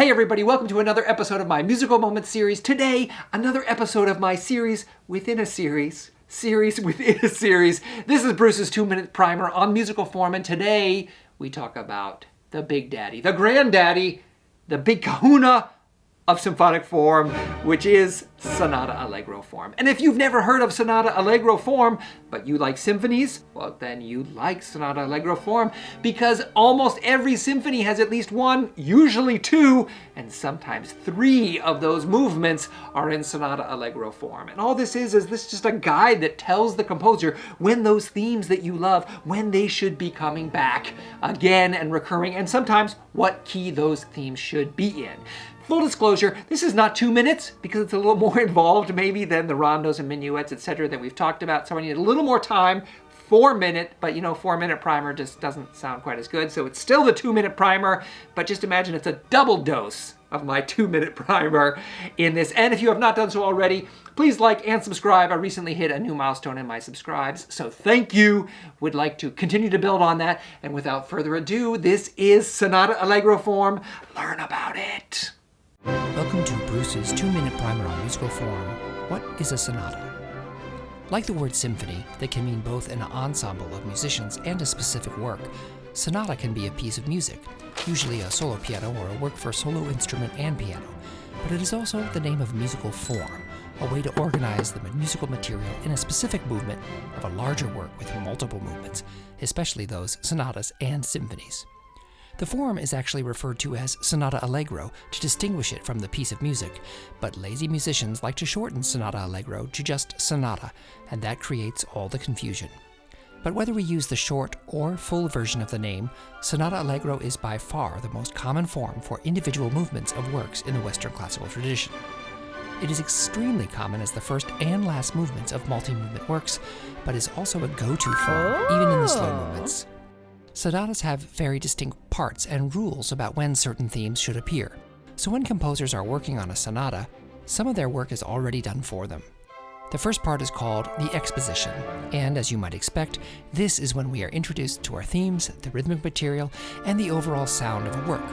Hey everybody, welcome to another episode of my Musical Moments series. Today, another episode of my series within a series. Series within a series. This is Bruce's 2-minute primer on musical form, and today we talk about the big daddy, the granddaddy, the big kahuna of symphonic form, which is Sonata-Allegro form. And if you've never heard of Sonata-Allegro form, but you like symphonies, well then you like Sonata-Allegro form, because almost every symphony has at least one, usually two, and sometimes three of those movements are in Sonata-Allegro form. And all this is this just a guide that tells the composer when those themes that you love, when they should be coming back again and recurring, and sometimes what key those themes should be in. Full disclosure, this is not 2 minutes because it's a little more involved maybe than the rondos and minuets, etc. that we've talked about. So I need a little more time, 4 minute, but 4 minute primer just doesn't sound quite as good. So it's still the 2 minute primer, but just imagine it's a double dose of my 2 minute primer in this. And if you have not done so already, please like and subscribe. I recently hit a new milestone in my subscribes, so thank you. Would like to continue to build on that. And without further ado, this is Sonata-Allegro form. Learn about it. Welcome to Bruce's 2-minute primer on musical form. What is a sonata? Like the word symphony, that can mean both an ensemble of musicians and a specific work, sonata can be a piece of music, usually a solo piano or a work for solo instrument and piano, but it is also the name of musical form, a way to organize the musical material in a specific movement of a larger work with multiple movements, especially those sonatas and symphonies. The form is actually referred to as Sonata-Allegro to distinguish it from the piece of music, but lazy musicians like to shorten Sonata-Allegro to just sonata, and that creates all the confusion. But whether we use the short or full version of the name, Sonata-Allegro is by far the most common form for individual movements of works in the Western classical tradition. It is extremely common as the first and last movements of multi-movement works, but is also a go-to form, even in the slow movements. Sonatas have very distinct parts and rules about when certain themes should appear. So when composers are working on a sonata, some of their work is already done for them. The first part is called the exposition, and as you might expect, this is when we are introduced to our themes, the rhythmic material, and the overall sound of a work.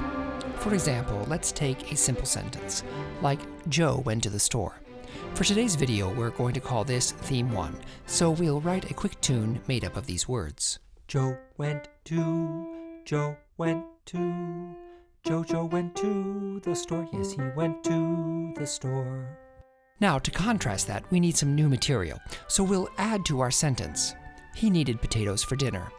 For example, let's take a simple sentence, like Joe went to the store. For today's video, we're going to call this Theme 1, so we'll write a quick tune made up of these words. Joe went to the store, yes, he went to the store. Now, to contrast that, we need some new material, so we'll add to our sentence. He needed potatoes for dinner.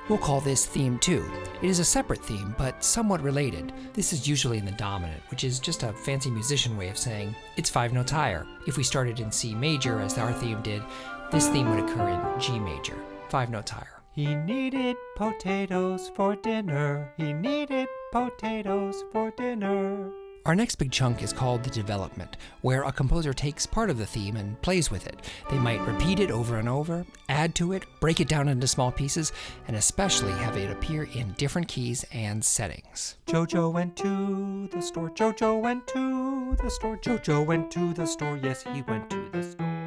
We'll call this Theme 2. It is a separate theme, but somewhat related. This is usually in the dominant, which is just a fancy musician way of saying it's 5 notes higher. If we started in C major, as our theme did, this theme would occur in G major, 5 notes higher. He needed potatoes for dinner. He needed potatoes for dinner. Our next big chunk is called the development, where a composer takes part of the theme and plays with it. They might repeat it over and over, add to it, break it down into small pieces, and especially have it appear in different keys and settings. Jojo went to the store. Jojo went to the store. Jojo went to the store. Yes, he went to the store.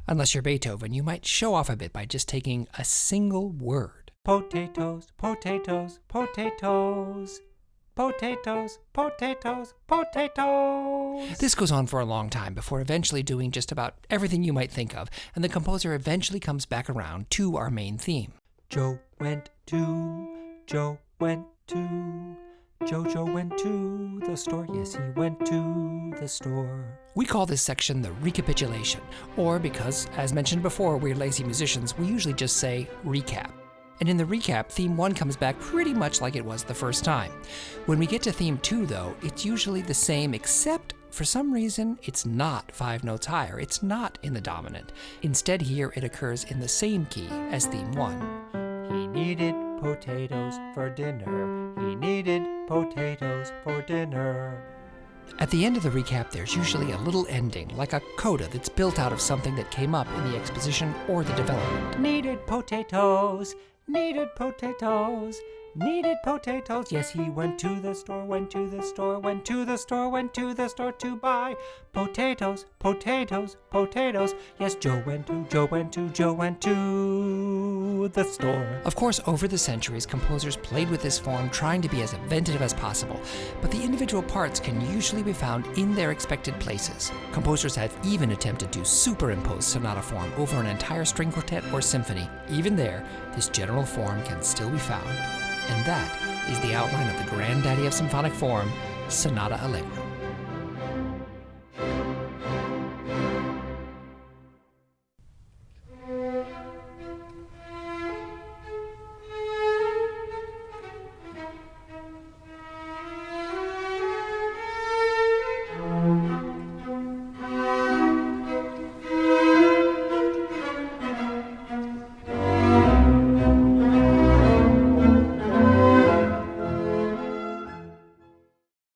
Unless you're Beethoven, you might show off a bit by just taking a single word. Potatoes, potatoes, potatoes. Potatoes, potatoes, potatoes. This goes on for a long time before eventually doing just about everything you might think of, and the composer eventually comes back around to our main theme. Joe went to Jojo went to the store. Yes, he went to the store. We call this section the recapitulation, or because, as mentioned before, we're lazy musicians, we usually just say recap. And in the recap, Theme 1 comes back pretty much like it was the first time. When we get to Theme 2, though, it's usually the same, except for some reason, it's not 5 notes higher. It's not in the dominant. Instead, here it occurs in the same key as Theme 1. He needed potatoes for dinner. He needed potatoes for dinner. At the end of the recap, there's usually a little ending, like a coda that's built out of something that came up in the exposition or the development. Needed potatoes, needed potatoes, needed potatoes. Yes, he went to the store, went to the store, went to the store, went to the store to buy potatoes, potatoes, potatoes. Yes, Joe went to the store. Of course, over the centuries, composers played with this form, trying to be as inventive as possible, but the individual parts can usually be found in their expected places. Composers have even attempted to superimpose sonata form over an entire string quartet or symphony. Even there, this general form can still be found. And that is the outline of the granddaddy of symphonic form, Sonata-Allegro.